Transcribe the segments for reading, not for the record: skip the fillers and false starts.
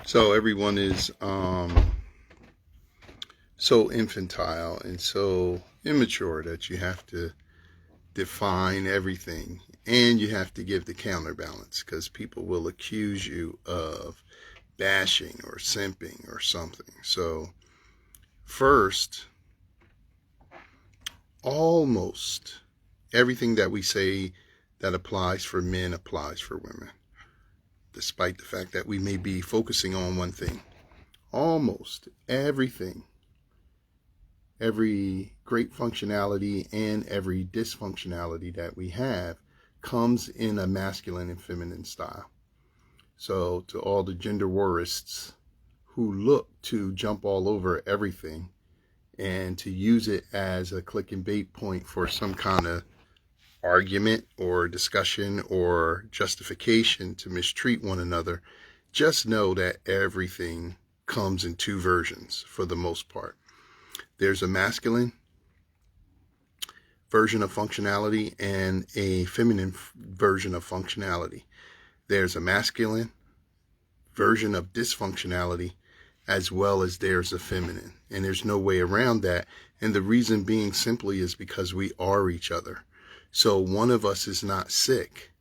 So everyone is so infantile and so immature that you have to define everything, and you have to give the counterbalance, because people will accuse you of bashing or simping or something. So first, almost everything that we say that applies for men applies for women, despite the fact that we may be focusing on one thing. Almost everything, every great functionality and every dysfunctionality that we have comes in a masculine and feminine style. So to all the gender warists who look to jump all over everything and to use it as a click and bait point for some kind of argument or discussion or justification to mistreat one another, just know that everything comes in two versions for the most part. There's a masculine version of functionality and a feminine version of functionality. There's a masculine version of dysfunctionality as well as there's a feminine. And there's no way around that. And the reason being simply is because we are each other. So one of us is not sick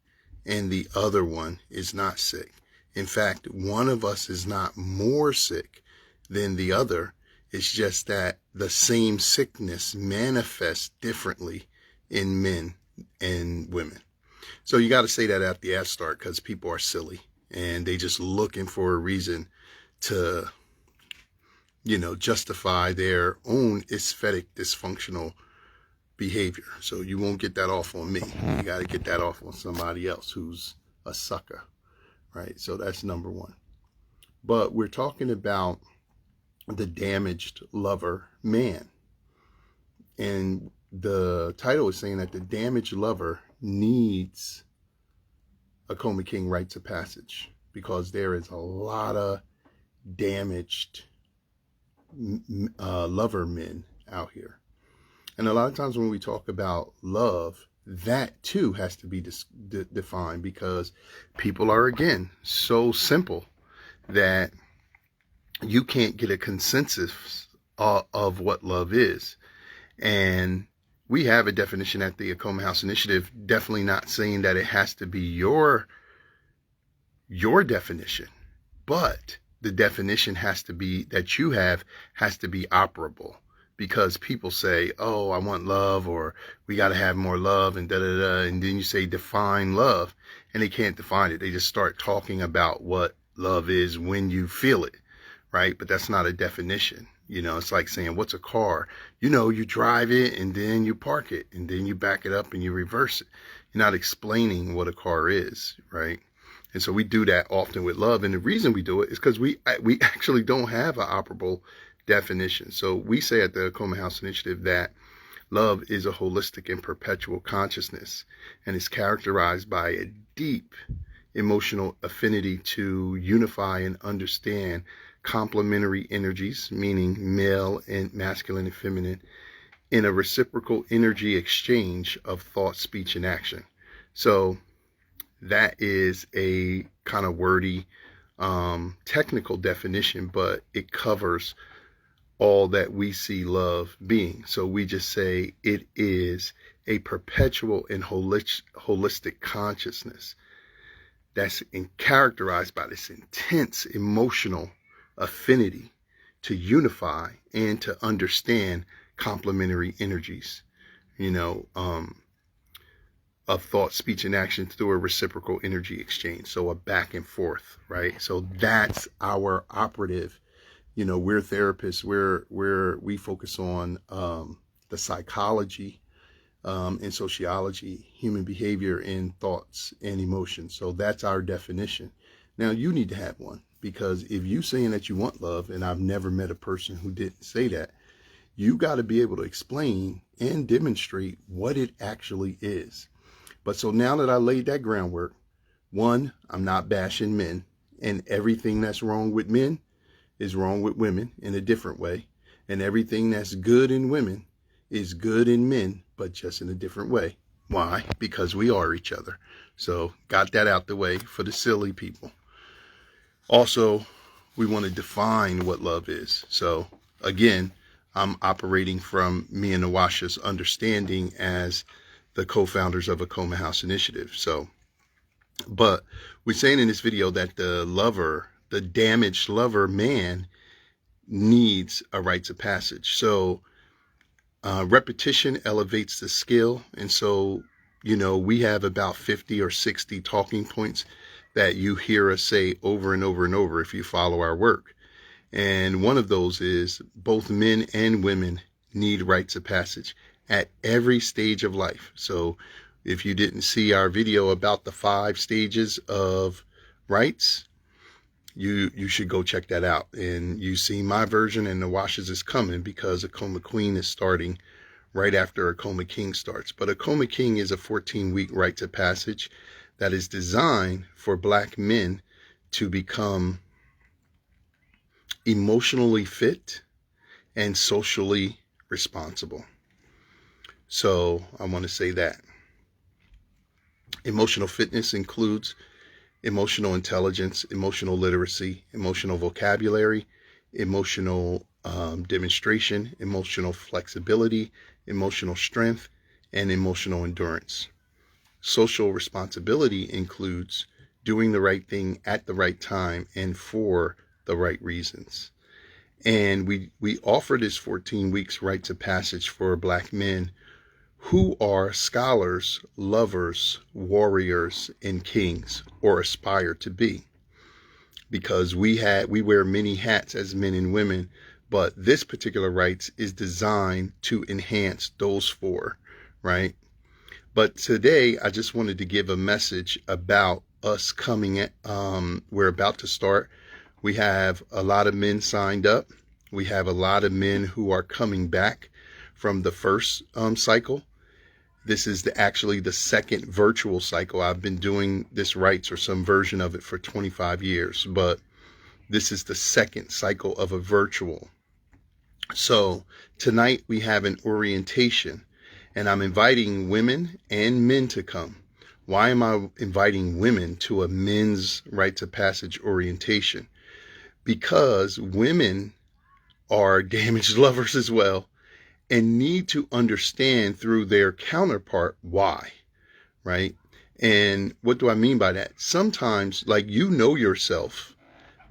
and the other one is not sick. In fact, one of us is not more sick than the other. It's just that the same sickness manifests differently in men and women. So you got to say that at the start, because people are silly and they just looking for a reason to, justify their own aesthetic dysfunctional behavior. So you won't get that off on me. You got to get that off on somebody else who's a sucker, right? So that's number one. But we're talking about the damaged lover man. And the title is saying that the damaged lover needs AKOMA King rites of passage, because there is a lot of damaged lover men out here. And a lot of times when we talk about love, that too has to be defined, because people are, again, so simple that you can't get a consensus of what love is. And we have a definition at the AKOMA House Initiative, definitely not saying that it has to be your definition, but the definition has to be that you have has to be operable. Because people say, oh, I want love, or we got to have more love, and da-da-da. And then you say, define love, and they can't define it. They just start talking about what love is when you feel it, right? But that's not a definition. It's like saying, what's a car? You drive it, and then you park it, and then you back it up, and you reverse it. You're not explaining what a car is, right? And so we do that often with love. And the reason we do it is because we actually don't have an operable definition. So we say at the AKOMA House Initiative that love is a holistic and perpetual consciousness, and is characterized by a deep emotional affinity to unify and understand complementary energies, meaning male and masculine and feminine, in a reciprocal energy exchange of thought, speech, and action. So that is a kind of wordy, technical definition, but it covers all that we see love being. So we just say it is a perpetual and holistic consciousness that's characterized by this intense emotional affinity to unify and to understand complementary energies, of thought, speech, and action through a reciprocal energy exchange. So a back and forth, right? So that's our operative. We're therapists. We focus on the psychology and sociology, human behavior, and thoughts and emotions. So that's our definition. Now you need to have one, because if you saying that you want love, and I've never met a person who didn't say that, you got to be able to explain and demonstrate what it actually is. But so now that I laid that groundwork, one, I'm not bashing men, and everything that's wrong with men is wrong with women in a different way. And everything that's good in women is good in men, but just in a different way. Why? Because we are each other. So got that out the way for the silly people. Also, we want to define what love is. So again, I'm operating from me and Nawasha's understanding as the co-founders of AKOMA House Initiative. So, but we're saying in this video that the lover, the damaged lover man, needs a rites of passage. So repetition elevates the skill. And so, you know, we have about 50 or 60 talking points that you hear us say over and over and over if you follow our work. And one of those is both men and women need rites of passage at every stage of life. So if you didn't see our video about the 5 stages of rites, you should go check that out. And you see my version, and Nawasha's is coming because AKOMA Queen is starting right after AKOMA King starts. But AKOMA King is a 14-week rites of passage that is designed for Black men to become emotionally fit and socially responsible. So I want to say that emotional fitness includes emotional intelligence, emotional literacy, emotional vocabulary, emotional demonstration, emotional flexibility, emotional strength, and emotional endurance. Social responsibility includes doing the right thing at the right time and for the right reasons. And we offer this 14 weeks rites of passage for Black men who are scholars, lovers, warriors, and kings, or aspire to be. Because we wear many hats as men and women, but this particular rites is designed to enhance those 4, right? But today, I just wanted to give a message about us coming at, we're about to start. We have a lot of men signed up. We have a lot of men who are coming back from the first cycle. This is actually the second virtual cycle. I've been doing this rites or some version of it for 25 years, but this is the second cycle of a virtual. So tonight we have an orientation, and I'm inviting women and men to come. Why am I inviting women to a men's rites of passage orientation? Because women are damaged lovers as well, and need to understand through their counterpart why, right? And what do I mean by that? Sometimes, like, you know yourself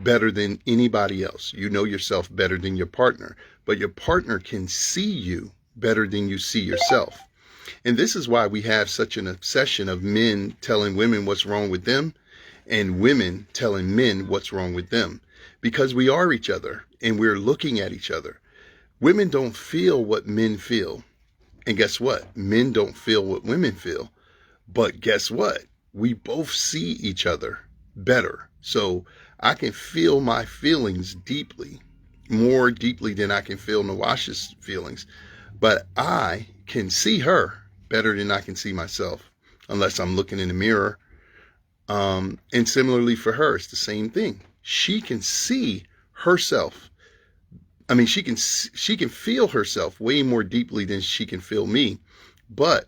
better than anybody else. You know yourself better than your partner, but your partner can see you better than you see yourself. And this is why we have such an obsession of men telling women what's wrong with them and women telling men what's wrong with them, because we are each other and we're looking at each other. Women don't feel what men feel. And guess what? Men don't feel what women feel. But guess what? We both see each other better. So I can feel my feelings deeply, more deeply than I can feel Nawasha's feelings. But I can see her better than I can see myself, unless I'm looking in the mirror. And similarly for her, it's the same thing. She can see herself. I mean, she can feel herself way more deeply than she can feel me, but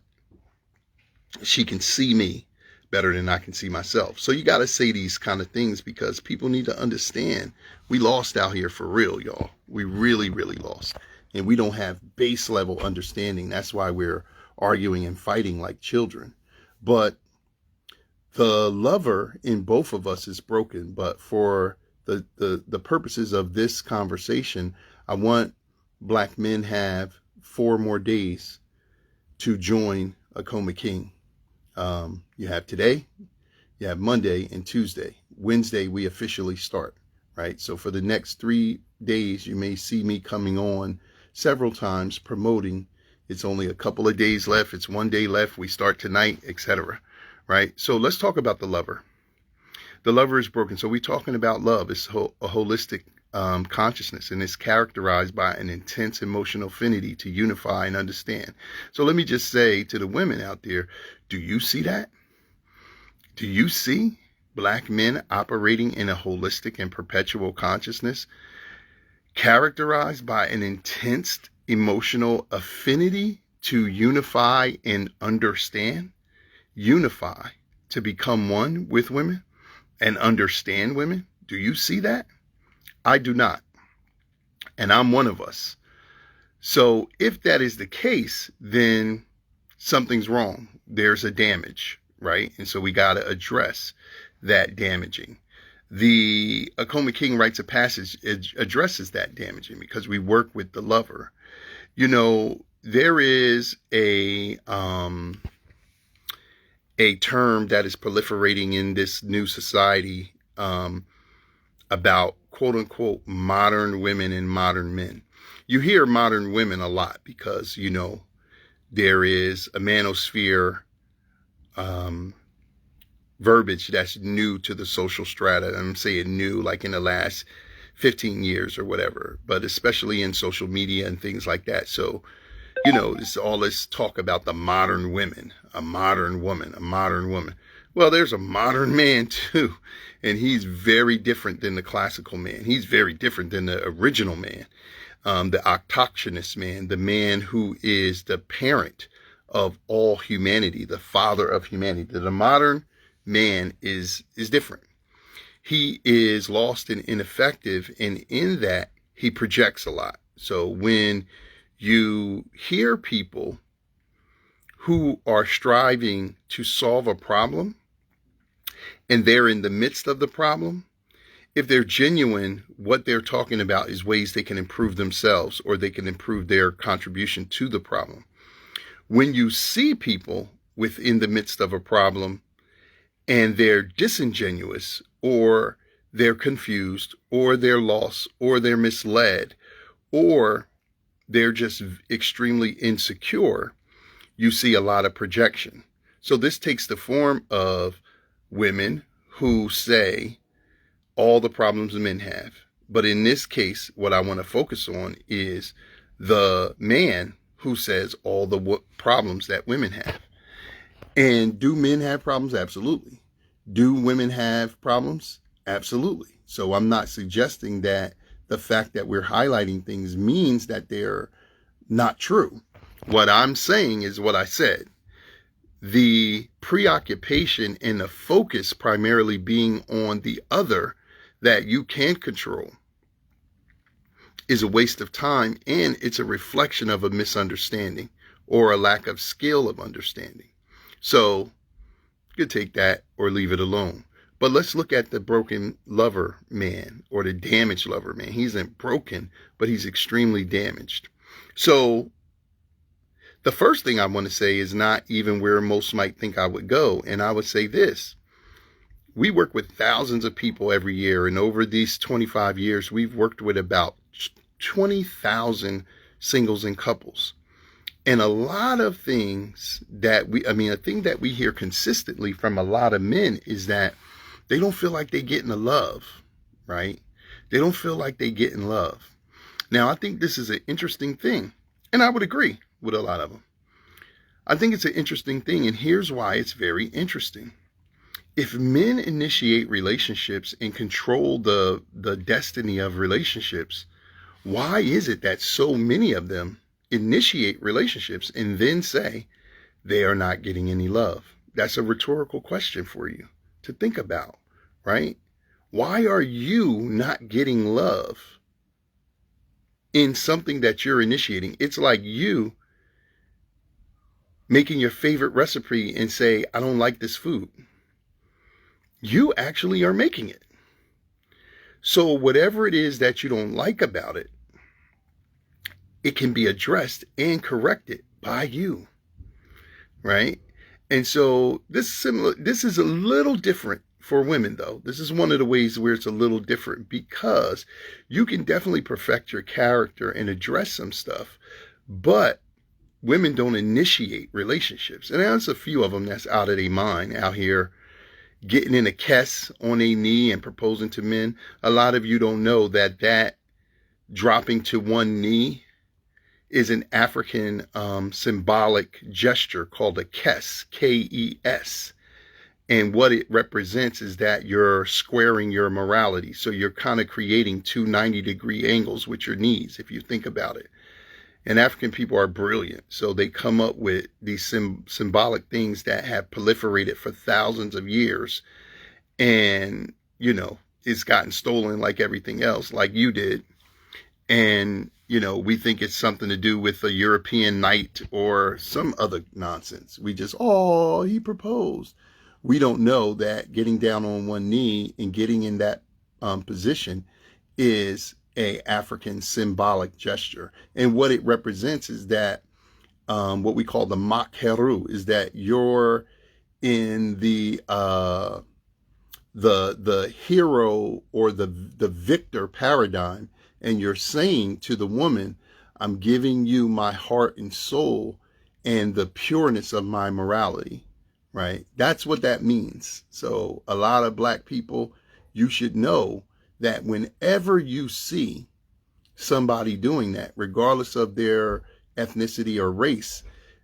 she can see me better than I can see myself. So you got to say these kind of things because people need to understand we lost out here for real, y'all. We really, really lost. And we don't have base level understanding. That's why we're arguing and fighting like children. But the lover in both of us is broken. But for the purposes of this conversation, I want Black men have 4 more days to join AKOMA King. You have today, you have Monday and Tuesday. Wednesday, we officially start, right? So for the next 3 days, you may see me coming on several times promoting. It's only a couple of days left. It's 1 day left. We start tonight, etc. Right? So let's talk about the lover. The lover is broken. So we're talking about love. It's a holistic consciousness, and it's characterized by an intense emotional affinity to unify and understand. So let me just say to the women out there, do you see that? Do you see Black men operating in a holistic and perpetual consciousness characterized by an intense emotional affinity to unify and understand? Unify to become one with women and understand women. Do you see that? I do not. And I'm one of us. So if that is the case, then something's wrong. There's a damage, right? And so we got to address that damaging. The AKOMA King Rites of Passage addresses that damaging because we work with the lover. You know, there is a term that is proliferating in this new society about quote unquote modern women and modern men. You hear modern women a lot because, you know, there is a manosphere verbiage that's new to the social strata. I'm saying new like in the last 15 years or whatever, but especially in social media and things like that. So, you know, it's all this talk about the modern women, a modern woman, a modern woman. Well, there's a modern man too, and he's very different than the classical man. He's very different than the original man, the autochthonous man, the man who is the parent of all humanity, the father of humanity. The modern man is different. He is lost and ineffective, and in that, he projects a lot. So when you hear people who are striving to solve a problem, and they're in the midst of the problem, if they're genuine, what they're talking about is ways they can improve themselves or they can improve their contribution to the problem. When you see people within the midst of a problem and they're disingenuous or they're confused or they're lost or they're misled or they're just extremely insecure, you see a lot of projection. So this takes the form of women who say all the problems men have. But in this case, what I want to focus on is the man who says all the problems that women have. And do men have problems? Absolutely. Do women have problems? Absolutely. So I'm not suggesting that the fact that we're highlighting things means that they're not true. What I'm saying is what I said. The preoccupation and the focus primarily being on the other that you can't control is a waste of time, and it's a reflection of a misunderstanding or a lack of skill of understanding. So you could take that or leave it alone. But let's look at the broken lover man or the damaged lover man. He isn't broken, but he's extremely damaged. So the first thing I want to say is not even where most might think I would go. And I would say this. We work with thousands of people every year. And over these 25 years, we've worked with about 20,000 singles and couples. And a lot of things that a thing that we hear consistently from a lot of men is that they don't feel like they get in the love, right? They don't feel like they get in love. Now, I think this is an interesting thing. And I would agree with a lot of them. I think it's an interesting thing. And here's why it's very interesting. If men initiate relationships and control the destiny of relationships, why is it that so many of them initiate relationships and then say they are not getting any love? That's a rhetorical question for you to think about, right? Why are you not getting love in something that you're initiating? It's like you making your favorite recipe and say, I don't like this food. You actually are making it. So whatever it is that you don't like about it, it can be addressed and corrected by you, right? And so this is a little different for women, though. This is one of the ways where it's a little different because you can definitely perfect your character and address some stuff, but women don't initiate relationships. And there's a few of them that's out of their mind out here getting in a kiss on a knee and proposing to men. A lot of you don't know that dropping to one knee is an African symbolic gesture called a kes, K-E-S. And what it represents is that you're squaring your morality. So you're kind of creating two 90-degree angles with your knees, if you think about it. And African people are brilliant. So they come up with these symbolic things that have proliferated for thousands of years. And, you know, it's gotten stolen like everything else, like you did. And, you know, we think it's something to do with a European night or some other nonsense. We just, oh, he proposed. We don't know that getting down on one knee and getting in that position is a African symbolic gesture. And what it represents is that what we call the makheru, is that you're in the hero or the victor paradigm, and you're saying to the woman, I'm giving you my heart and soul and the pureness of my morality, right? That's what that means. So a lot of black people, you should know that whenever you see somebody doing that, regardless of their ethnicity or race,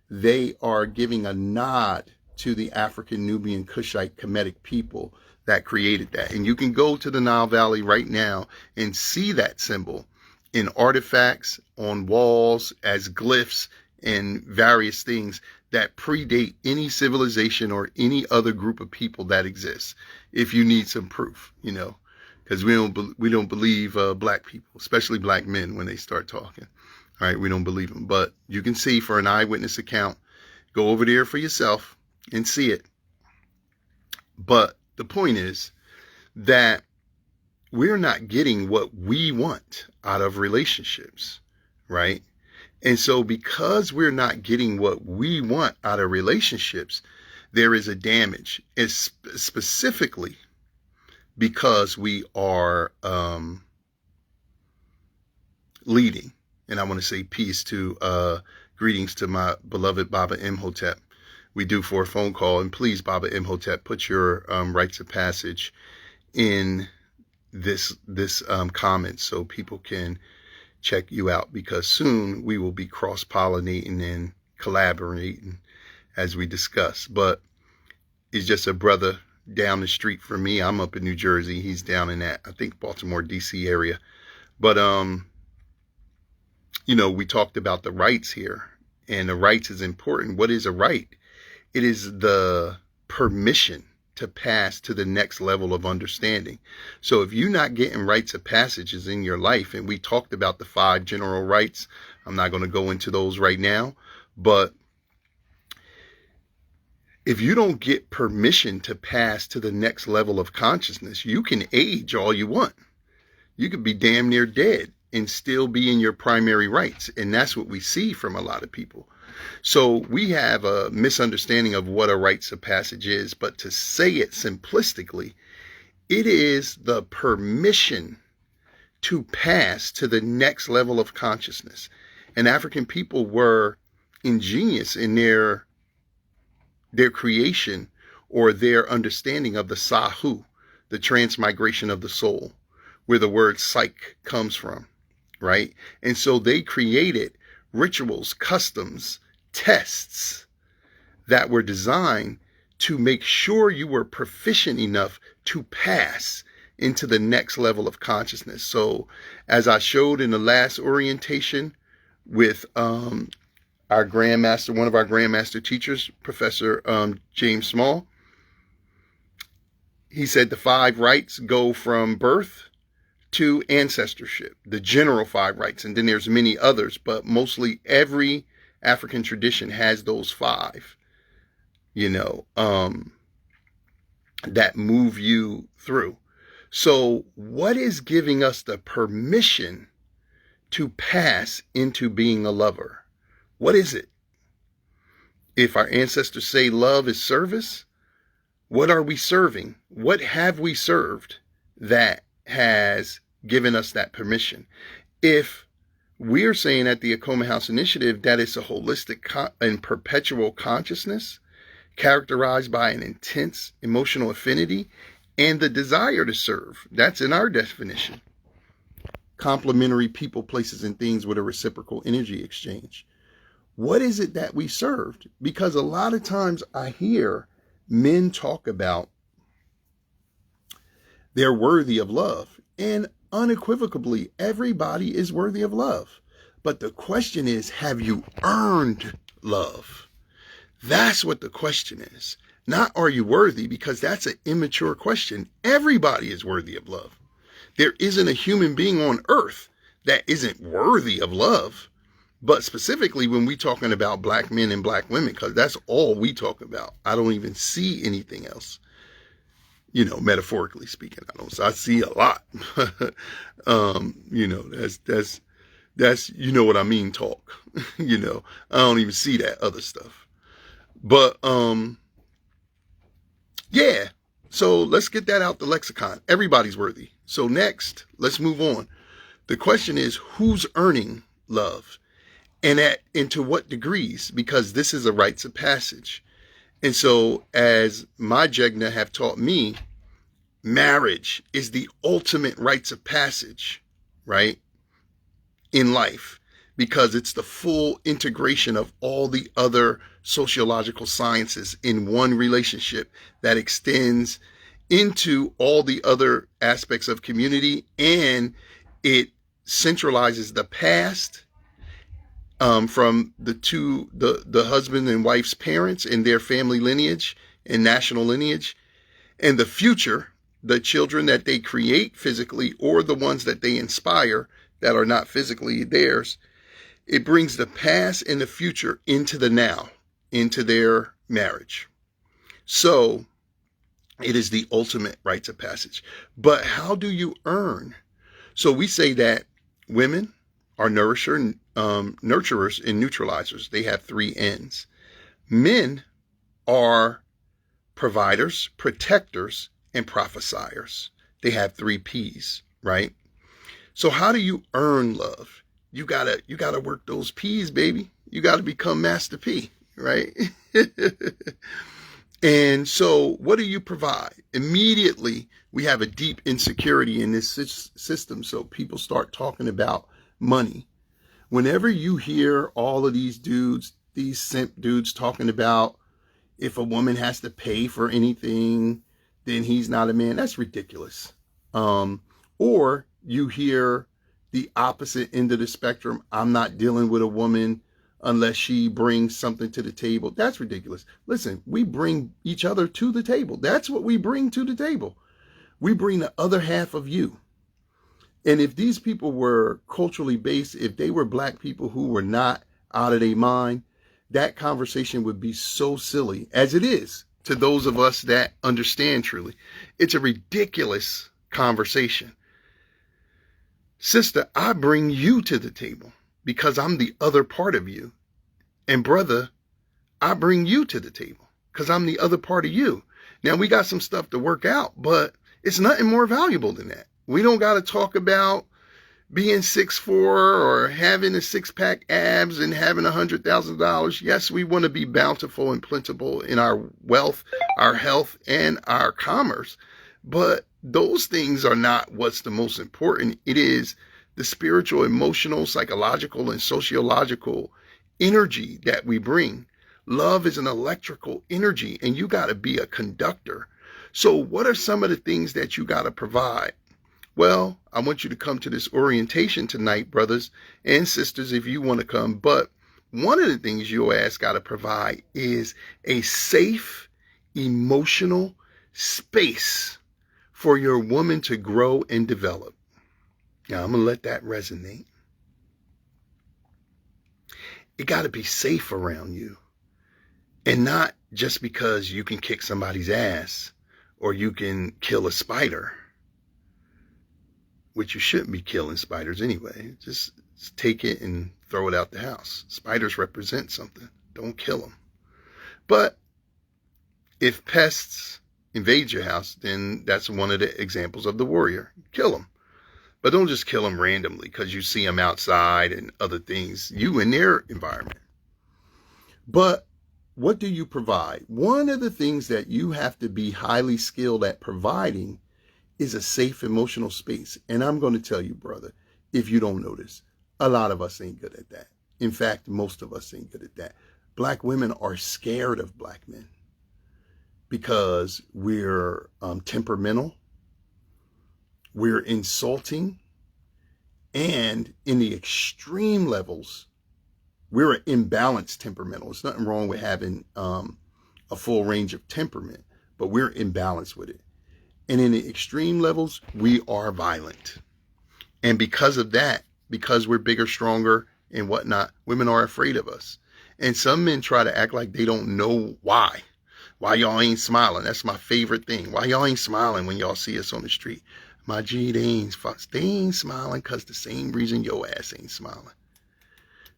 they are giving a nod to the African, Nubian, Kushite, Kemetic people that created that. And you can go to the Nile Valley right now and see that symbol in artifacts, on walls, as glyphs, and various things that predate any civilization or any other group of people that exists. If you need some proof, you know, because we don't believe black people, especially black men, when they start talking. All right, we don't believe them. But you can see for an eyewitness account, go over there for yourself and see it. But the point is that we're not getting what we want out of relationships, right? And so because we're not getting what we want out of relationships, there is a damage. It's specifically because we are leading. And I want to say peace to, greetings to my beloved Baba Imhotep. We do for a phone call, and please, Baba Imhotep, put your rites of passage in this comment so people can check you out, because soon we will be cross-pollinating and collaborating as we discuss. But he's just a brother down the street from me. I'm up in New Jersey. He's down in that, I think, Baltimore, DC area. But, you know, we talked about the rites here, and the rites is important. What is a rite? It is the permission to pass to the next level of understanding. So if you're not getting rites of passages in your life, and we talked about the 5 general rites, I'm not going to go into those right now, but if you don't get permission to pass to the next level of consciousness, you can age all you want. You could be damn near dead and still be in your primary rites. And that's what we see from a lot of people. So we have a misunderstanding of what a rites of passage is, but to say it simplistically, it is the permission to pass to the next level of consciousness. And African people were ingenious in their creation or their understanding of the Sahu, the transmigration of the soul, where the word psych comes from, right? And so they created rituals, customs, tests that were designed to make sure you were proficient enough to pass into the next level of consciousness. So as I showed in the last orientation with our grandmaster, one of our grandmaster teachers, Professor James Small, he said the 5 rites go from birth to ancestorship, the general 5 rites. And then there's many others, but mostly every African tradition has those 5, you know, that move you through. So what is giving us the permission to pass into being a lover? What is it? If our ancestors say love is service, what are we serving? What have we served that has given us that permission? If we're saying at the AKOMA House Initiative that it's a holistic and perpetual consciousness characterized by an intense emotional affinity and the desire to serve. That's in our definition. Complementary people, places, and things with a reciprocal energy exchange. What is it that we served? Because a lot of times I hear men talk about they're worthy of love. And unequivocally, everybody is worthy of love. But the question is, have you earned love? That's what the question is. Not are you worthy, because that's an immature question. Everybody is worthy of love. There isn't a human being on earth that isn't worthy of love. But specifically when we talking about black men and black women, because that's all we talk about. I don't even see anything else. You know, metaphorically speaking, I see a lot. You know, that's, you know what I mean, talk. You know, I don't even see that other stuff. But, yeah. So let's get that out the lexicon. Everybody's worthy. So next, let's move on. The question is, who's earning love? And to what degrees? Because this is a rites of passage. And so, as my Jegna have taught me, marriage is the ultimate rites of passage, right, in life, because it's the full integration of all the other sociological sciences in one relationship that extends into all the other aspects of community, and it centralizes the past from the husband and wife's parents and their family lineage and national lineage, and the future, the children that they create physically or the ones that they inspire that are not physically theirs. It brings the past and the future into the now, into their marriage. So it is the ultimate rites of passage. But how do you earn? So we say that women are nurturers and neutralizers. They have 3 ends. Men are providers, protectors, and prophesiers. They have 3 P's, right? So how do you earn love? You gotta work those P's, baby. You gotta become Master P, right? And so what do you provide? Immediately, we have a deep insecurity in this system. So people start talking about money. Whenever you hear all of these dudes, these simp dudes talking about if a woman has to pay for anything, then he's not a man. That's ridiculous. Or you hear the opposite end of the spectrum. I'm not dealing with a woman unless she brings something to the table. That's ridiculous. Listen, we bring each other to the table. That's what we bring to the table. We bring the other half of you. And if these people were culturally based, if they were black people who were not out of their mind, that conversation would be so silly, as it is to those of us that understand truly. It's a ridiculous conversation. Sister, I bring you to the table because I'm the other part of you. And brother, I bring you to the table because I'm the other part of you. Now, we got some stuff to work out, but it's nothing more valuable than that. We don't got to talk about being 6'4" or having a 6-pack abs and having $100,000. Yes, we want to be bountiful and plentiful in our wealth, our health, and our commerce. But those things are not what's the most important. It is the spiritual, emotional, psychological, and sociological energy that we bring. Love is an electrical energy, and you got to be a conductor. So what are some of the things that you got to provide? Well, I want you to come to this orientation tonight, brothers and sisters, if you want to come. But one of the things your ass got to provide is a safe, emotional space for your woman to grow and develop. Now, I'm going to let that resonate. It got to be safe around you. And not just because you can kick somebody's ass or you can kill a spider, which you shouldn't be killing spiders anyway. Just take it and throw it out the house. Spiders represent something. Don't kill them. But if pests invade your house, then that's one of the examples of the warrior. Kill them. But don't just kill them randomly because you see them outside and other things. You in their environment. But what do you provide? One of the things that you have to be highly skilled at providing is a safe emotional space. And I'm going to tell you, brother, if you don't notice, a lot of us ain't good at that. In fact, most of us ain't good at that. Black women are scared of black men because we're temperamental, we're insulting, and in the extreme levels, we're an imbalanced temperamental. There's nothing wrong with having a full range of temperament, but we're imbalanced with it. And in the extreme levels, we are violent. And because of that, because we're bigger, stronger, and whatnot, women are afraid of us. And some men try to act like they don't know why. Why y'all ain't smiling? That's my favorite thing. Why y'all ain't smiling when y'all see us on the street? My G, they ain't smiling because the same reason your ass ain't smiling.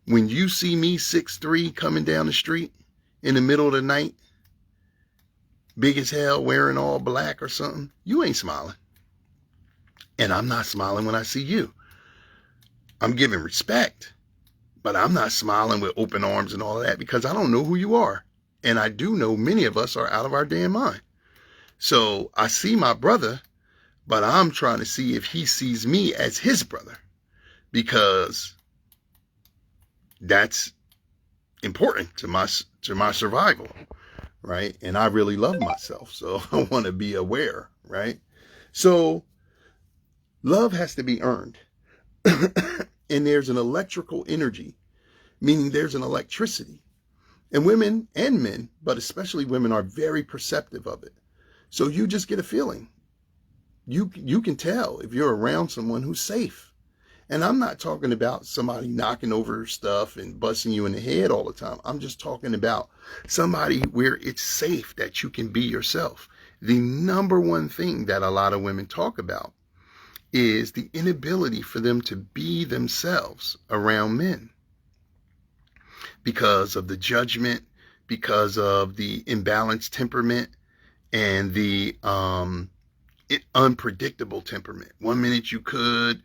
When you see me 6'3" coming down the street in the middle of the night, big as hell, wearing all black or something, you ain't smiling. And I'm not smiling when I see you. I'm giving respect, but I'm not smiling with open arms and all of that because I don't know who you are. And I do know many of us are out of our damn mind. So I see my brother, but I'm trying to see if he sees me as his brother, because that's important to my survival, right? And I really love myself, so I want to be aware, right? So love has to be earned. And there's an electrical energy, meaning there's an electricity. And women and men, but especially women, are very perceptive of it. So you just get a feeling. You can tell if you're around someone who's safe. And I'm not talking about somebody knocking over stuff and busting you in the head all the time. I'm just talking about somebody where it's safe that you can be yourself. The number one thing that a lot of women talk about is the inability for them to be themselves around men, because of the judgment, because of the imbalanced temperament, and the unpredictable temperament. 1 minute you could,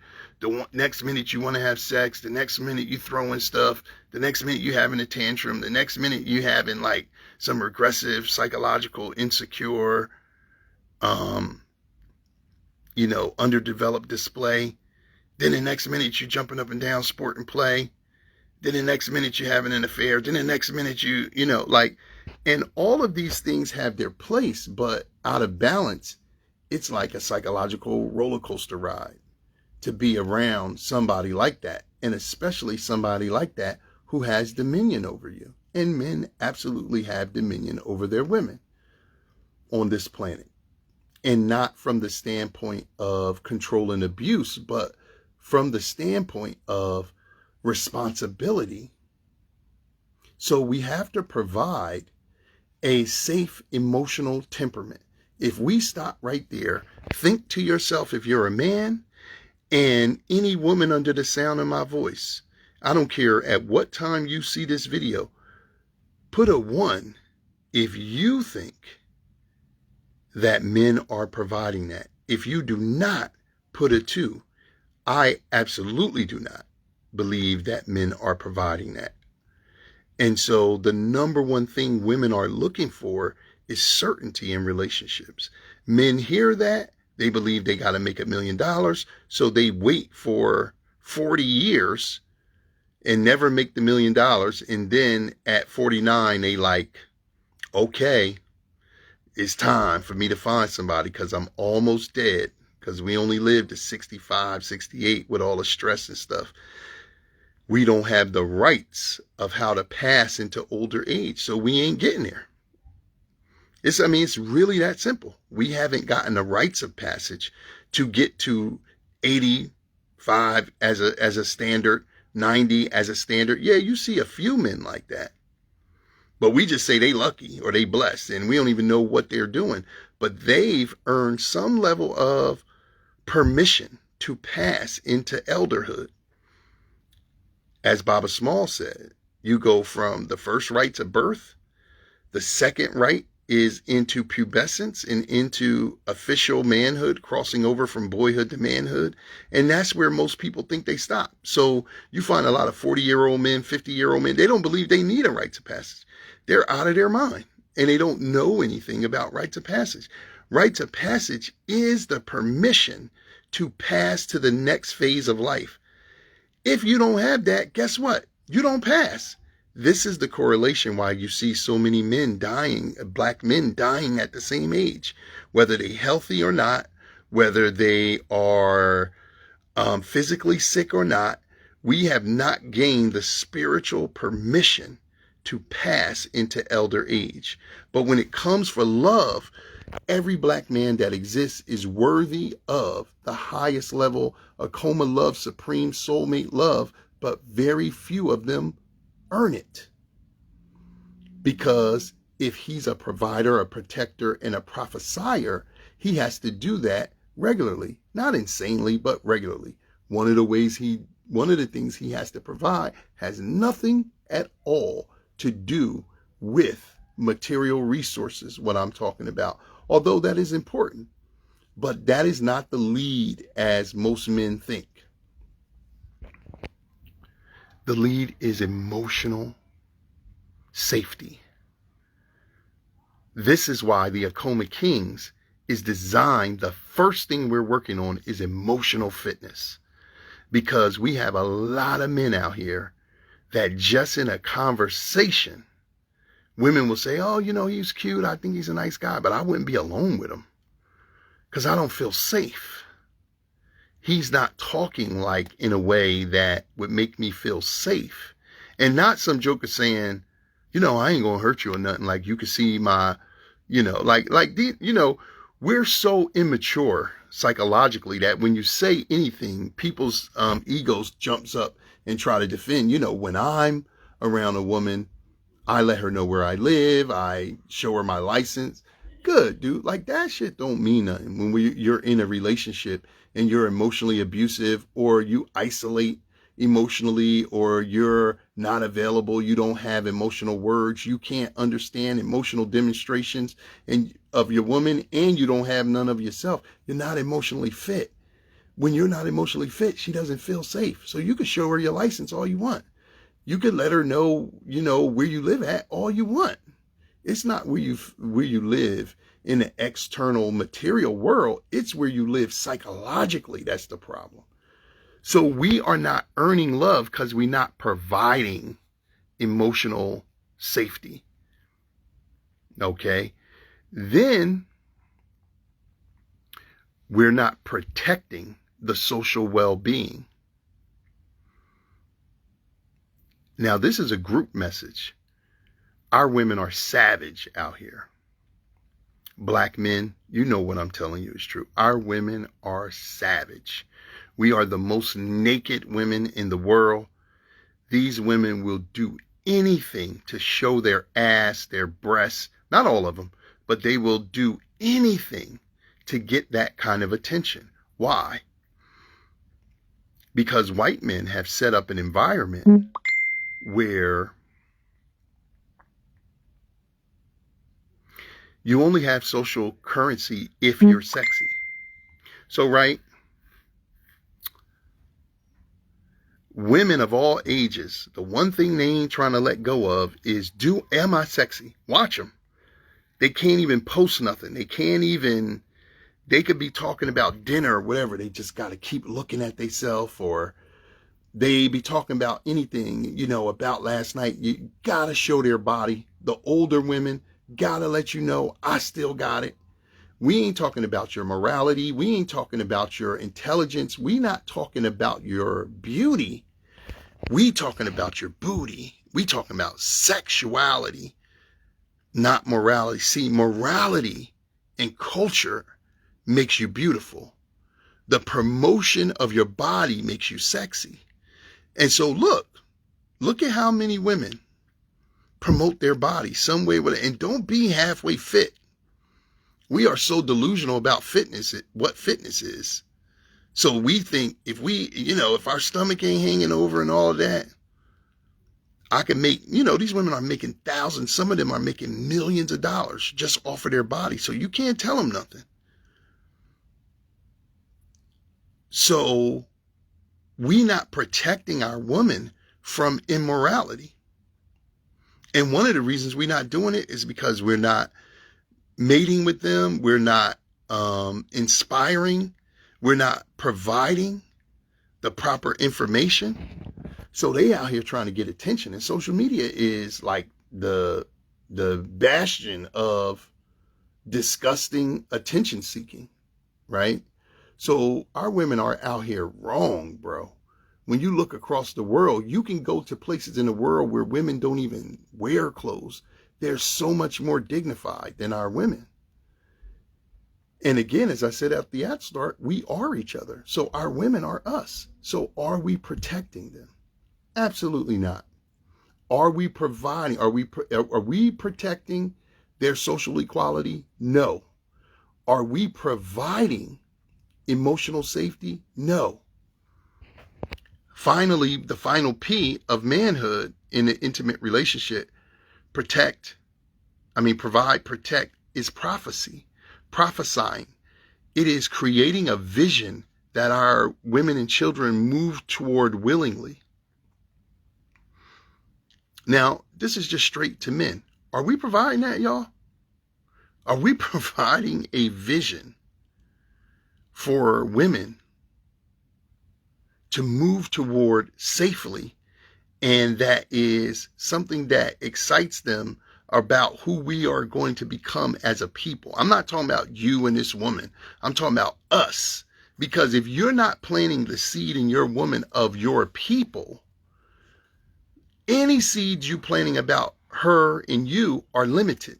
next minute you want to have sex, the next minute you throwing stuff, the next minute you having a tantrum, the next minute you having like some regressive, psychological, insecure, underdeveloped display. Then the next minute you jumping up and down, sport and play. Then the next minute you're having an affair. Then the next minute and all of these things have their place, but out of balance, it's like a psychological roller coaster ride to be around somebody like that. And especially somebody like that who has dominion over you. And men absolutely have dominion over their women on this planet. And not from the standpoint of control and abuse, but from the standpoint of responsibility. So we have to provide a safe emotional temperament. If we stop right there, think to yourself, if you're a man, and any woman under the sound of my voice, I don't care at what time you see this video, put a 1 if you think that men are providing that. If you do not, put a 2. I absolutely do not believe that men are providing that. And so the number one thing women are looking for is certainty in relationships. Men hear that, they believe they got to make $1 million, so they wait for 40 years and never make the $1 million. And then at 49, they like, okay, it's time for me to find somebody because I'm almost dead, because we only lived to 65, 68 with all the stress and stuff. We don't have the rights of how to pass into older age, so we ain't getting there. It's really that simple. We haven't gotten the rites of passage to get to 85 as a standard, 90 as a standard. Yeah, you see a few men like that, but we just say they lucky or they blessed, and we don't even know what they're doing. But they've earned some level of permission to pass into elderhood. As Baba Small said, you go from the first rites of birth, the second rite is into pubescence and into official manhood, crossing over from boyhood to manhood. And that's where most people think they stop. So you find a lot of 40-year-old men, 50-year-old men, they don't believe they need a rite of passage. They're out of their mind and they don't know anything about rites of passage. Rites of passage is the permission to pass to the next phase of life. If you don't have that, guess what? You don't pass. This is the correlation why you see so many men dying, black men dying at the same age, whether they're healthy or not, whether they are physically sick or not. We have not gained the spiritual permission to pass into elder age. But when it comes for love, Every black man that exists is worthy of the highest level AKOMA love, supreme soulmate love, but very few of them earn it. Because if he's a provider, a protector, and a prophesier, he has to do that regularly. Not insanely, but regularly. One of the things he has to provide has nothing at all to do with material resources, what I'm talking about. Although that is important, but that is not the lead as most men think. The lead is emotional safety. This is why the AKOMA Kings is designed, the first thing we're working on is emotional fitness. Because we have a lot of men out here that just in a conversation, women will say, oh, you know, he's cute. I think he's a nice guy, but I wouldn't be alone with him because I don't feel safe. He's not talking like in a way that would make me feel safe. And not some joker saying, you know, I ain't going to hurt you or nothing. Like you can see my, you know, we're so immature psychologically that when you say anything, people's egos jumps up and try to defend. You know, when I'm around a woman, I let her know where I live. I show her my license. Good, dude. Like that shit don't mean nothing when you're in a relationship and you're emotionally abusive or you isolate emotionally or you're not available. You don't have emotional words. You can't understand emotional demonstrations of your woman and you don't have none of yourself. You're not emotionally fit. When you're not emotionally fit, she doesn't feel safe. So you can show her your license all you want. You could let her know, you know, where you live at all you want. It's not where you live in the external material world. It's where you live psychologically. That's the problem. So we are not earning love because we're not providing emotional safety. Okay. Then we're not protecting the social well-being. Now, this is a group message. Our women are savage out here. Black men, you know what I'm telling you is true. Our women are savage. We are the most naked women in the world. These women will do anything to show their ass, their breasts, not all of them, but they will do anything to get that kind of attention. Why? Because white men have set up an environment where you only have social currency if you're sexy. So, right, women of all ages, the one thing they ain't trying to let go of is, am I sexy? Watch them. They can't even post nothing. They could be talking about dinner or whatever. They just got to keep looking at themselves, or they be talking about anything, you know, about last night. You got to show their body. The older women got to let you know, I still got it. We ain't talking about your morality. We ain't talking about your intelligence. We not talking about your beauty. We talking about your booty. We talking about sexuality, not morality. See, morality and culture makes you beautiful. The promotion of your body makes you sexy. And so look at how many women promote their body some way with it. And don't be halfway fit. We are so delusional about fitness, what fitness is. So we think if our stomach ain't hanging over and all of that, I can make, these women are making thousands. Some of them are making millions of dollars just off of their body. So you can't tell them nothing. So we not protecting our women from immorality. And one of the reasons we're not doing it is because we're not mating with them. We're not inspiring. We're not providing the proper information. So they out here trying to get attention. And social media is like the bastion of disgusting attention seeking, right? So our women are out here wrong, bro. When you look across the world, you can go to places in the world where women don't even wear clothes. They're so much more dignified than our women. And again, as I said at the start, we are each other. So our women are us. So are we protecting them? Absolutely not. Are we providing? Are we protecting their social equality? No. Are we providing emotional safety? No. Finally, the final P of manhood in an intimate relationship, provide, protect, is prophecy, prophesying. It is creating a vision that our women and children move toward willingly. Now, this is just straight to men. Are we providing that, y'all? Are we providing a vision for women to move toward safely, and that is something that excites them about who we are going to become as a people? I'm not talking about you and this woman. I'm talking about us. Because if you're not planting the seed in your woman of your people, any seeds you planting about her and you are limited.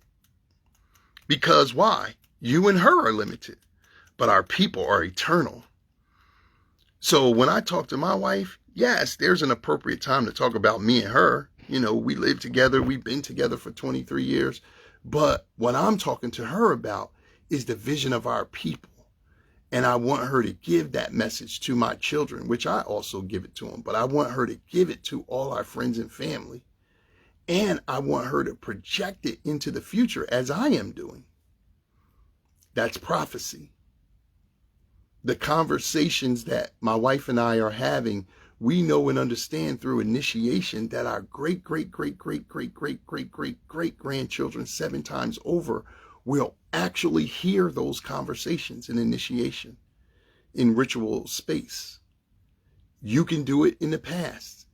Because why? You and her are limited, but our people are eternal. So when I talk to my wife, yes, there's an appropriate time to talk about me and her. You know, we live together. We've been together for 23 years. But what I'm talking to her about is the vision of our people. And I want her to give that message to my children, which I also give it to them. But I want her to give it to all our friends and family. And I want her to project it into the future as I am doing. That's prophecy. The conversations that my wife and I are having, we know and understand through initiation that our great grandchildren 7 times over will actually hear those conversations in initiation, in ritual space. You can do it in the past.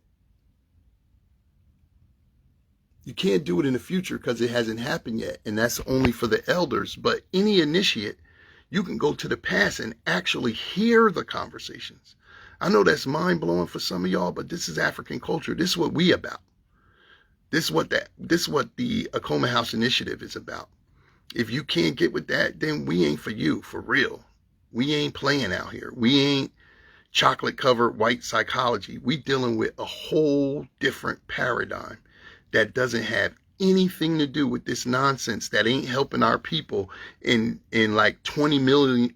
You can't do it in the future because it hasn't happened yet, and that's only for the elders. But any initiate, you can go to the past and actually hear the conversations. I know that's mind-blowing for some of y'all, but this is African culture. This is what we about. This is what the AKOMA House Initiative is about. If you can't get with that, then we ain't for you, for real. We ain't playing out here. We ain't chocolate-covered white psychology. We dealing with a whole different paradigm that doesn't have anything to do with this nonsense that ain't helping our people. In like 20 million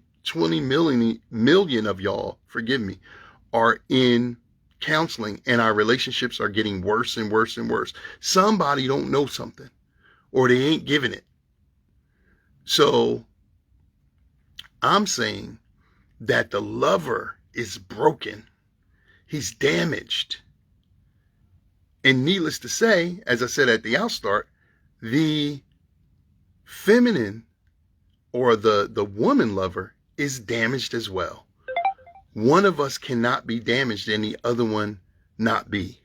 of y'all, forgive me, are in counseling, and our relationships are getting worse and worse and worse. Somebody don't know something, or they ain't giving it. So I'm saying that the lover is broken. He's damaged. And needless to say, as I said at the outstart, the feminine or the woman lover is damaged as well. One of us cannot be damaged and the other one not be.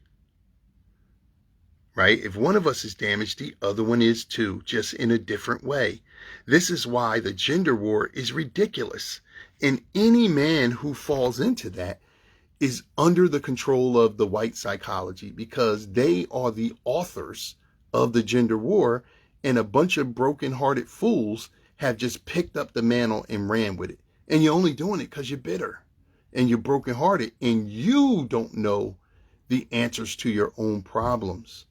Right? If one of us is damaged, the other one is too, just in a different way. This is why the gender war is ridiculous. And any man who falls into that is under the control of the white psychology, because they are the authors of the gender war, and a bunch of broken-hearted fools have just picked up the mantle and ran with it. And you're only doing it because you're bitter and you're broken-hearted and you don't know the answers to your own problems.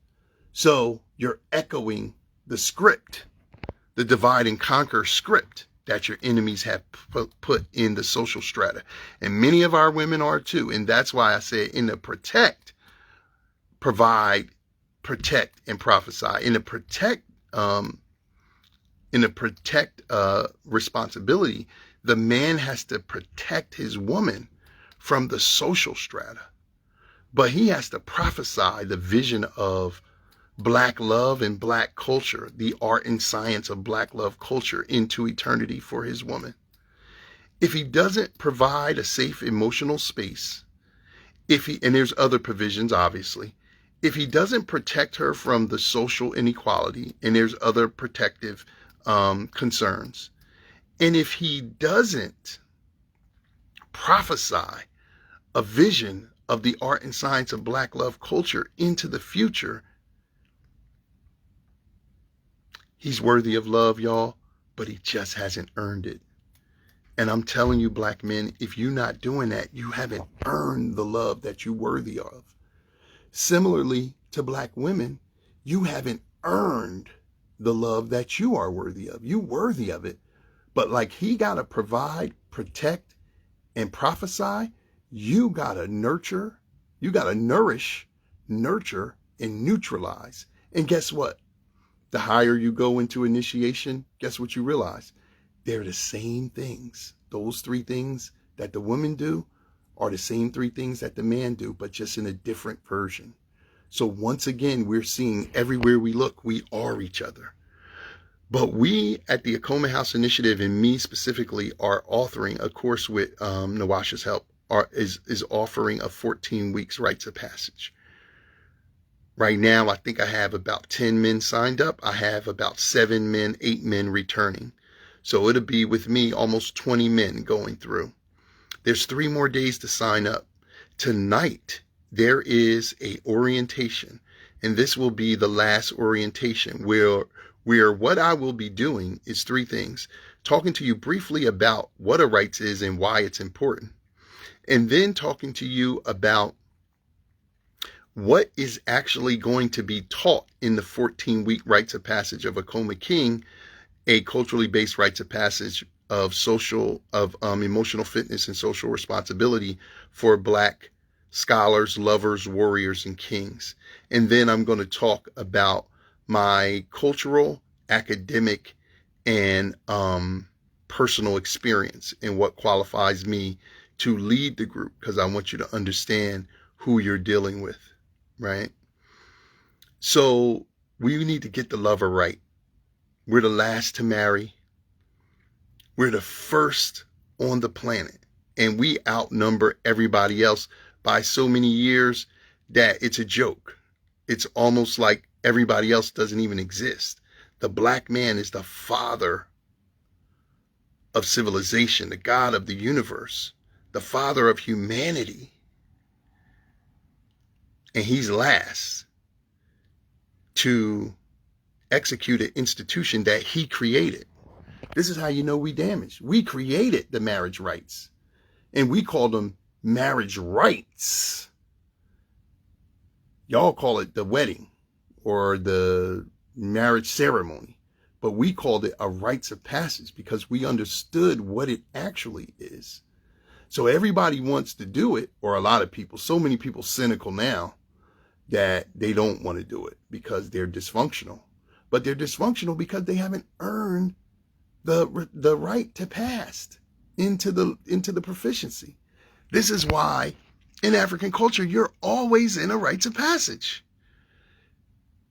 So you're echoing the script, the divide and conquer script that your enemies have put in the social strata. And many of our women are too. And that's why I say in the protect, provide, protect, and prophesy. In the protect responsibility, the man has to protect his woman from the social strata. But he has to prophesy the vision of Black love and Black culture, the art and science of Black love culture, into eternity for his woman. If he doesn't provide a safe emotional space, and there's other provisions, obviously, if he doesn't protect her from the social inequality, and there's other protective concerns, and if he doesn't prophesy a vision of the art and science of Black love culture into the future, he's worthy of love, y'all, but he just hasn't earned it. And I'm telling you, black men, if you're not doing that, you haven't earned the love that you're worthy of. Similarly to black women, you haven't earned the love that you are worthy of. You're worthy of it. But like he got to provide, protect, and prophesy, you got to nurture, you got to nourish, nurture, and neutralize. And guess what? The higher you go into initiation, guess what you realize? They're the same things. Those three things that the women do are the same three things that the man do, but just in a different version. So once again, we're seeing everywhere we look, we are each other. But we at the AKOMA House Initiative, and me specifically, are authoring a course with Nawasha's help, is offering a 14 weeks rites of passage. Right now, I think I have about 10 men signed up. I have about 7 men, 8 men returning. So it'll be with me almost 20 men going through. There's 3 more days to sign up. Tonight, there is a orientation, and this will be the last orientation where what I will be doing is 3 things. Talking to you briefly about what a rites is and why it's important. And then talking to you about what is actually going to be taught in the 14-week rites of passage of AKOMA King, a culturally based rites of passage of emotional fitness and social responsibility for black scholars, lovers, warriors, and kings. And then I'm going to talk about my cultural, academic, and personal experience and what qualifies me to lead the group, because I want you to understand who you're dealing with, right? So we need to get the lover right. We're the last to marry. We're the first on the planet, and we outnumber everybody else by so many years that it's a joke. It's almost like everybody else doesn't even exist. The black man is the father of civilization, the God of the universe, the father of humanity. And he's last to execute an institution that he created. This is how you know we damaged. We created the marriage rites, and we call them marriage rites. Y'all call it the wedding or the marriage ceremony, but we called it a rites of passage because we understood what it actually is. So everybody wants to do it, or a lot of people, so many people cynical now that they don't want to do it because they're dysfunctional. But they're dysfunctional because they haven't earned the right to pass into the proficiency. This is why in African culture, you're always in a rites of passage.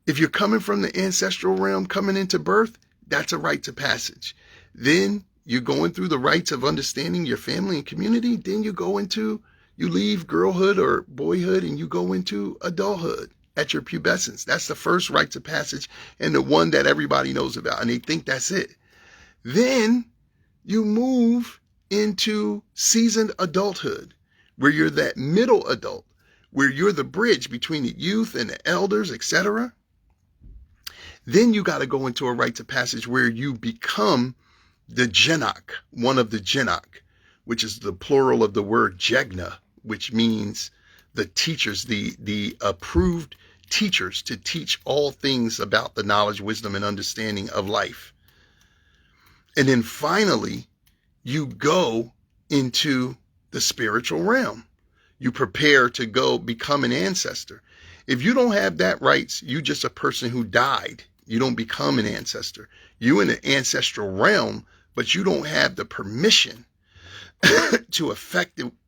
If you're coming from the ancestral realm, coming into birth, that's a rites of passage. Then you're going through the rites of understanding your family and community. Then you leave girlhood or boyhood and you go into adulthood at your pubescence. That's the first rites of passage and the one that everybody knows about, and they think that's it. Then you move into seasoned adulthood, where you're that middle adult, where you're the bridge between the youth and the elders, etc. Then you got to go into a rites of passage where you become the Genok, one of the Genok, which is the plural of the word Jegna, which means the teachers, the approved teachers to teach all things about the knowledge, wisdom, and understanding of life. And then finally, you go into the spiritual realm. You prepare to go become an ancestor. If you don't have that rights, you're just a person who died. You don't become an ancestor. You're in the ancestral realm, but you don't have the permission to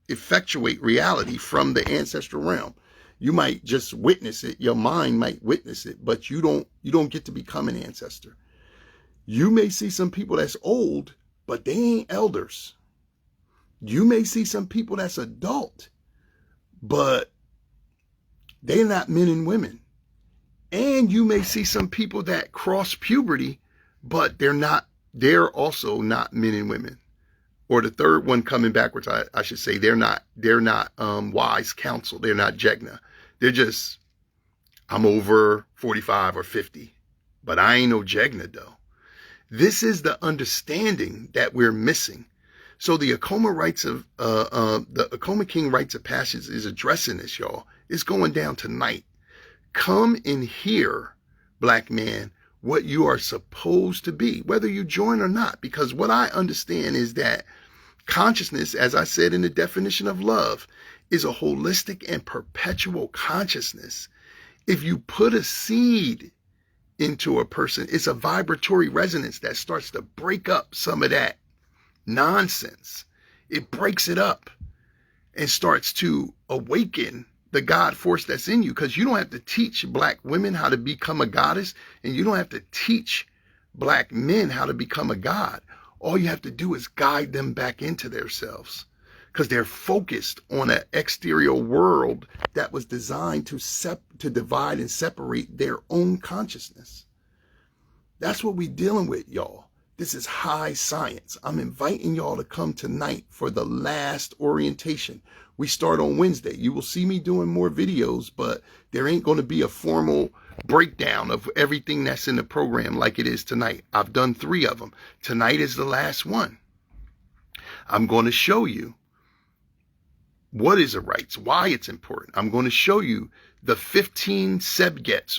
effectuate reality from the ancestral realm. You might just witness it. Your mind might witness it, but you don't get to become an ancestor. You may see some people that's old, but they ain't elders. You may see some people that's adult, but they're not men and women. And you may see some people that cross puberty, but they're also not men and women. Or the third one coming backwards, I should say, they're not wise counsel. They're not Jegna. They're just, I'm over 45 or 50, but I ain't no Jegna though. This is the understanding that we're missing. So the AKOMA King Rites of Passage is addressing this, y'all. It's going down tonight. Come and hear, black man, what you are supposed to be, whether you join or not. Because what I understand is that consciousness, as I said in the definition of love, is a holistic and perpetual consciousness. If you put a seed into a person, it's a vibratory resonance that starts to break up some of that nonsense. It breaks it up and starts to awaken the God force that's in you, because you don't have to teach black women how to become a goddess, and you don't have to teach black men how to become a god. All you have to do is guide them back into themselves, because they're focused on an exterior world that was designed to divide and separate their own consciousness. That's what we're dealing with, y'all. This is high science. I'm inviting y'all to come tonight for the last orientation. We start on Wednesday. You will see me doing more videos, but there ain't going to be a formal breakdown of everything that's in the program like it is tonight. I've done 3 of them. Tonight is the last one. I'm going to show you what is a rites, why it's important. I'm going to show you the 15 subgets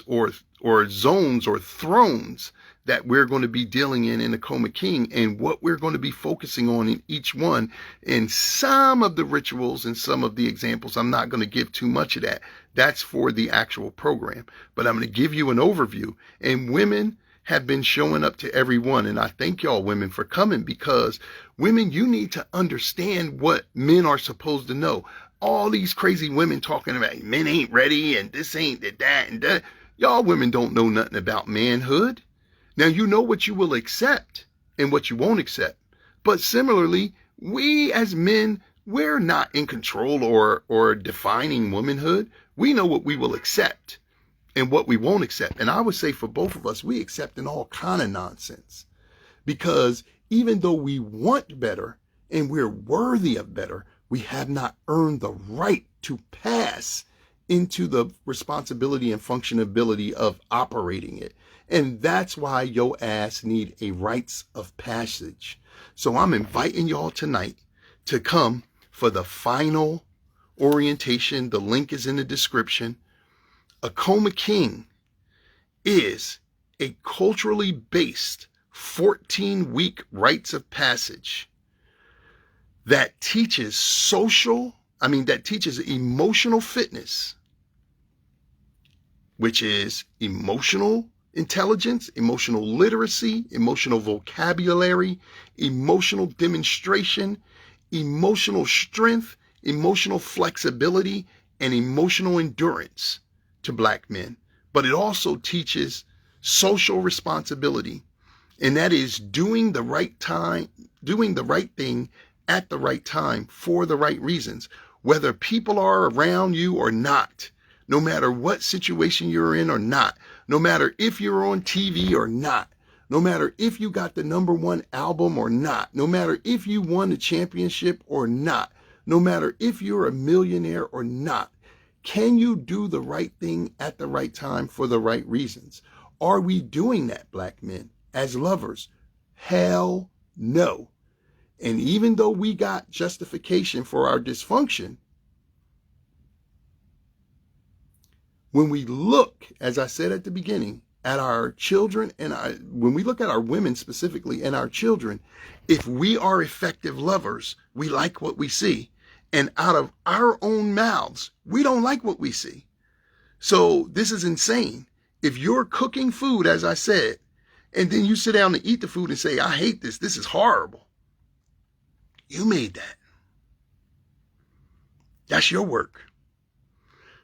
or zones or thrones that we're going to be dealing in AKOMA King, and what we're going to be focusing on in each one. And some of the rituals and some of the examples, I'm not going to give too much of that. That's for the actual program. But I'm going to give you an overview. And women have been showing up to everyone. And I thank y'all women for coming, because women, you need to understand what men are supposed to know. All these crazy women talking about men ain't ready and this ain't that and that. Y'all women don't know nothing about manhood. Now, you know what you will accept and what you won't accept. But similarly, we as men, we're not in control or defining womanhood. We know what we will accept and what we won't accept. And I would say for both of us, we accept in all kind of nonsense. Because even though we want better and we're worthy of better, we have not earned the right to pass into the responsibility and functionability of operating it. And that's why your ass need a rites of passage. So I'm inviting y'all tonight to come for the final orientation. The link is in the description. AKOMA King is a culturally based 14-week rites of passage that teaches emotional fitness, which is emotional intelligence, emotional literacy, emotional vocabulary, emotional demonstration, emotional strength, emotional flexibility, and emotional endurance to black men. But it also teaches social responsibility, and that is doing the right thing at the right time for the right reasons, whether people are around you or not, no matter what situation you're in or not, no matter if you're on TV or not, no matter if you got the #1 album or not, no matter if you won the championship or not, no matter if you're a millionaire or not. Can you do the right thing at the right time for the right reasons? Are we doing that, black men, as lovers? Hell no. And even though we got justification for our dysfunction, when we look, as I said at the beginning, at our children and when we look at our women specifically and our children, if we are effective lovers, we like what we see. And out of our own mouths, we don't like what we see. So this is insane. If you're cooking food, as I said, and then you sit down to eat the food and say, I hate this, this is horrible. You made that. That's your work.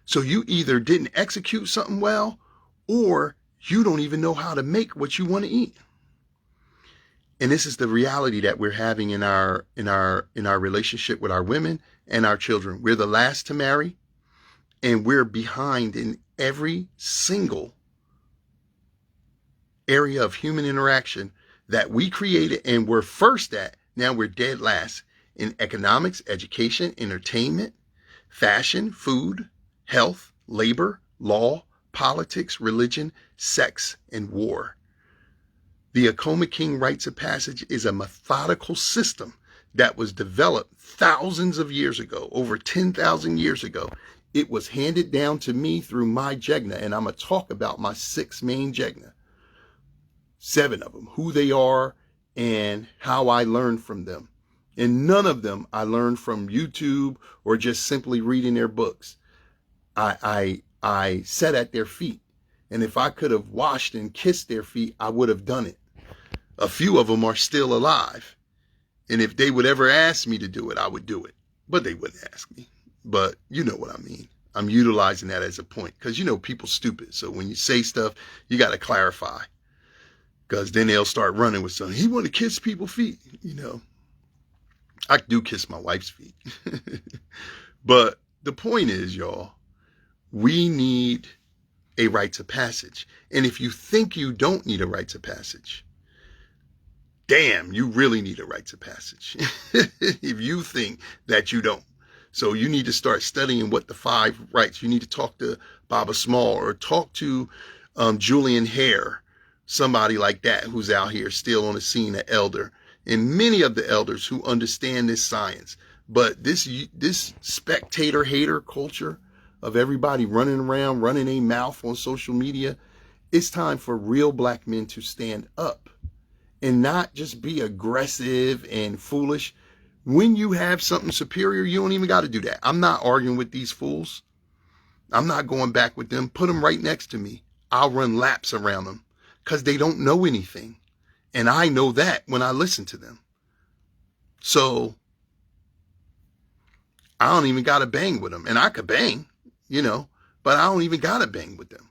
So you either didn't execute something well, or you don't even know how to make what you want to eat. And this is the reality that we're having in our relationship with our women and our children. We're the last to marry, and we're behind in every single area of human interaction that we created and we're first at. Now we're dead last in economics, education, entertainment, fashion, food, health, labor, law, politics, religion, sex, and war. The AKOMA King Rites of Passage is a methodical system that was developed thousands of years ago, over 10,000 years ago. It was handed down to me through my Jegna, and I'm going to talk about my 6 main Jegna, 7 of them, who they are and how I learned from them. And none of them I learned from YouTube or just simply reading their books. I sat at their feet, and if I could have washed and kissed their feet, I would have done it. A few of them are still alive, and if they would ever ask me to do it, I would do it, but they wouldn't ask me. But you know what I mean. I'm utilizing that as a point because, you know, people's stupid. So when you say stuff, you got to clarify, because then they'll start running with something. He want to kiss people's feet. You know, I do kiss my wife's feet. But the point is, y'all, we need a rites of passage. And if you think you don't need a rites of passage, damn, you really need a rites of passage. If you think that you don't. So you need to start studying what the 5 rites. You need to talk to Baba Small or talk to Julian Hare, somebody like that who's out here still on the scene, an elder, and many of the elders who understand this science. But this spectator hater culture of everybody running around, running a mouth on social media, it's time for real black men to stand up and not just be aggressive and foolish. When you have something superior, you don't even got to do that. I'm not arguing with these fools. I'm not going back with them. Put them right next to me. I'll run laps around them because they don't know anything. And I know that when I listen to them. So I don't even got to bang with them. And I could bang, you know, but I don't even got to bang with them.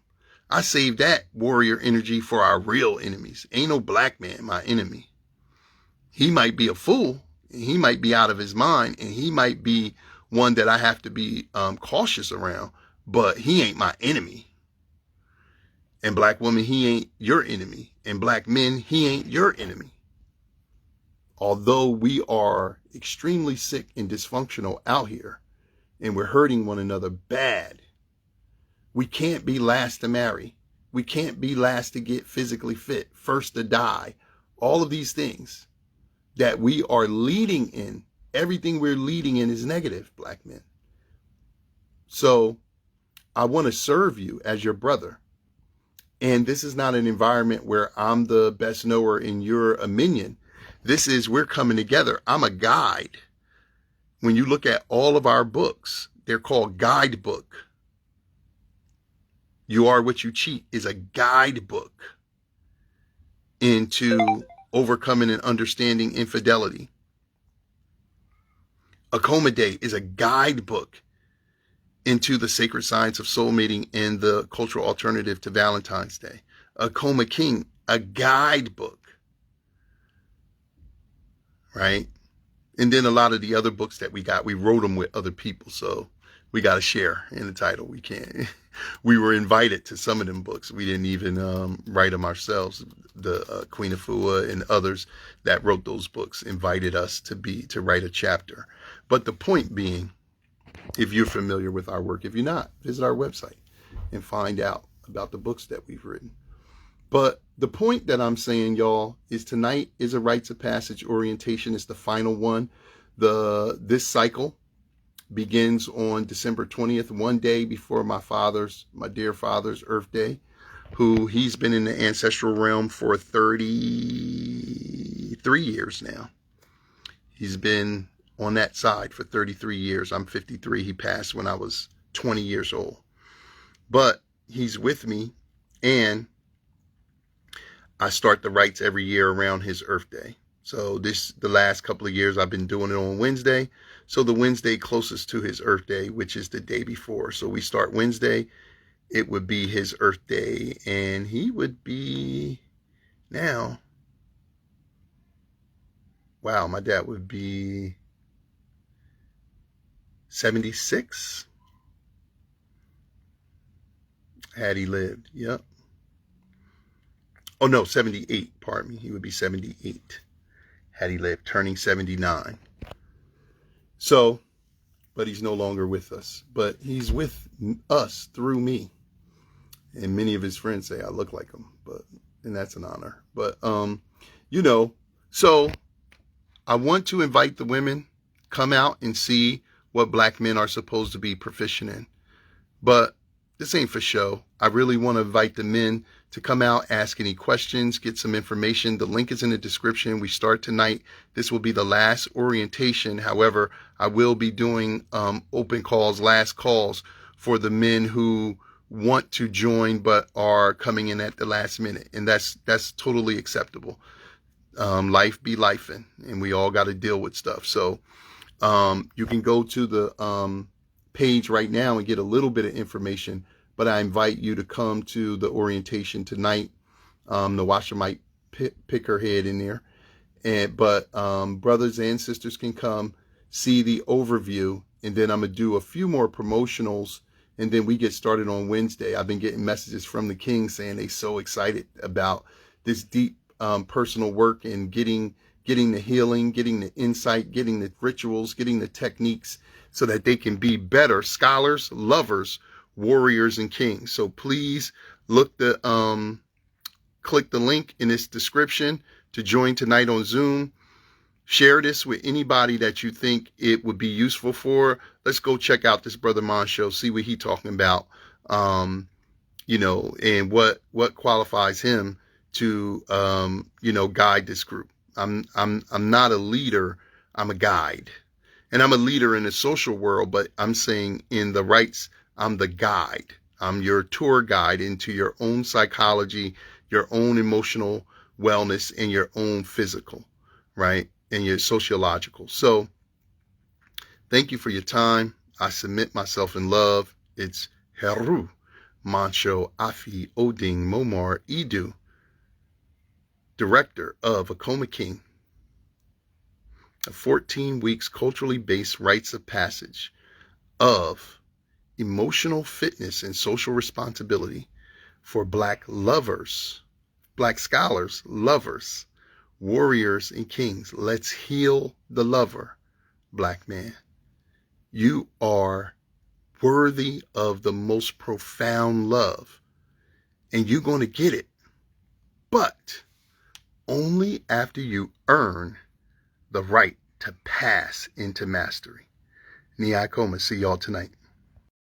I save that warrior energy for our real enemies. Ain't no black man my enemy. He might be a fool. He might be out of his mind, and he might be one that I have to be cautious around, but he ain't my enemy. And black woman, he ain't your enemy. And black men, he ain't your enemy. Although we are extremely sick and dysfunctional out here, and we're hurting one another bad, we can't be last to marry. We can't be last to get physically fit, first to die. All of these things that we are leading in, everything we're leading in is negative, black men. So I want to serve you as your brother. And this is not an environment where I'm the best knower and you're a minion. This is, we're coming together. I'm a guide. When you look at all of our books, they're called guidebook. You Are What You Cheat is a guidebook into overcoming and understanding infidelity. AKOMA Day is a guidebook into the sacred science of soulmating and the cultural alternative to Valentine's Day. AKOMA King, a guidebook, right? And then a lot of the other books that we got, we wrote them with other people, so we got to share in the title. We can't. We were invited to some of them books. We didn't even write them ourselves. The Queen Afua and others that wrote those books invited us to write a chapter. But the point being, if you're familiar with our work, if you're not, visit our website and find out about the books that we've written. But the point that I'm saying, y'all, is tonight is a rites of passage orientation. It's the final one. This cycle begins on December 20th, one day before my dear father's Earth Day, who he's been in the ancestral realm for 33 years now. He's been on that side for 33 years. I'm 53. He passed when I was 20 years old. But he's with me, and I start the rites every year around his Earth Day. So the last couple of years I've been doing it on Wednesday. So the Wednesday closest to his Earth Day, which is the day before. So we start Wednesday. It would be his Earth Day, and he would be now. Wow, my dad would be 76 had he lived. Yep. Oh no, 78. Pardon me. He would be 78 had he lived, turning 79. So, but he's no longer with us. But he's with us through me. And many of his friends say I look like him, and that's an honor. But, so I want to invite the women, come out and see what black men are supposed to be proficient in. But this ain't for show. I really want to invite the men to come out, ask any questions, get some information. The link is in the description. We start tonight. This will be the last orientation. However, I will be doing open calls, last calls for the men who want to join but are coming in at the last minute. And that's totally acceptable. Life be lifing, and we all got to deal with stuff. So you can go to the page right now and get a little bit of information, but I invite you to come to the orientation tonight. The washer might pick her head in there, but brothers and sisters can come see the overview, and then I'm gonna do a few more promotionals, and then we get started on Wednesday. I've been getting messages from the King saying they so excited about this deep personal work and getting the healing, getting the insight, getting the rituals, getting the techniques, so that they can be better scholars, lovers, warriors, and kings. So please look click the link in this description to join tonight on Zoom. Share this with anybody that you think it would be useful for. Let's go check out this brother Montsho, see what he's talking about, you know, and what qualifies him to, you know, guide this group. I'm not a leader. I'm a guide. And I'm a leader in the social world, but I'm saying in the rites, I'm the guide. I'm your tour guide into your own psychology, your own emotional wellness, and your own physical, right? And your sociological. So thank you for your time. I submit myself in love. It's Heru, Montsho, Afi, Oding, Momar, Edu, director of AKOMA King, a 14 weeks culturally based rites of passage of emotional fitness and social responsibility for black lovers, black scholars, lovers, warriors, and kings. Let's heal the lover, black man. You are worthy of the most profound love, and you're going to get it, but only after you earn the right to pass into mastery. Ni AKOMA. See y'all tonight.